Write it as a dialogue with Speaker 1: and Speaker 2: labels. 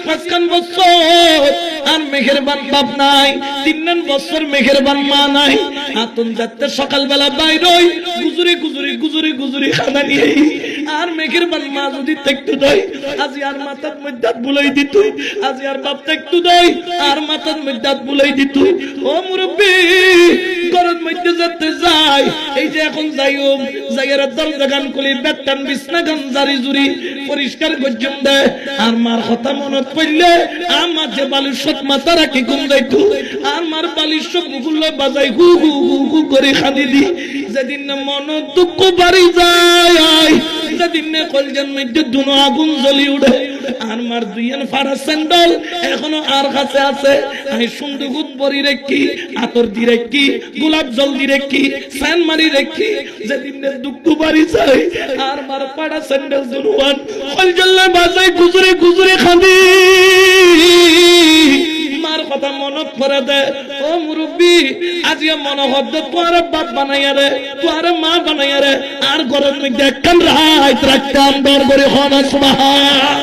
Speaker 1: 5 বছর আর মেহেরবান বাপ নাই, 3 বছর মেহেরবান মা নাই। আতন যাতে সকালবেলা বাইরই গুজুরি গুজুরি গুজুরি গুজুরি খানা নিয়ে আর মেহেরবান মা যদি দেখতে দেয় আজি আর মাথার মধ্যে বুলাই দিত, আজি আর বাপ দেখতে দেয় আর মাথার মধ্যে বুলাই দিত। ও মুরব্বি ঘরের মধ্যে যেতে যায়, এই যে এখন যাইও যাইয়ের দরজা গান খুলি বেতন বিছনা গান জারি জুরি পরিষ্কার গজ্জম দেয়। আর মার কথা মনত পড়লে আমার যে বালিশত মাথা রাখি ঘুম যাইতো, আর মার বালিশ গুলো বাজাই হু হু হু হু করে খাদি দি। যেদিন না মন দুঃখ বাড়ি যায়, যেদিন না কলজার মধ্যে দুনো আগুন জ্বলি উঠে। আর মার দুইয়েন ফাড়া স্যান্ডল এখনো আর কাছে আছে, আমি সুন্দুগুত বড়ি রেখি, আতর দি রেখি, গোলাপ জল দি রেখি, স্যান মারি রেখি। যেদিন না দুঃখ বাড়ি যায় আর মার ফাড়া স্যান্ডেল দুনুয়ান কলজাল্লা বাজাই গুজরে গুজরে খাদি। মার কথা মনত করে দে। ও মুরব্বি আজিয়া মনে হদ্দ তোর বাপ বানাইয়া রে, তোর মা বানাইয়া রে। আর ঘরের মধ্যে একখান রাত রাখতাম দর করে হন সুবহান।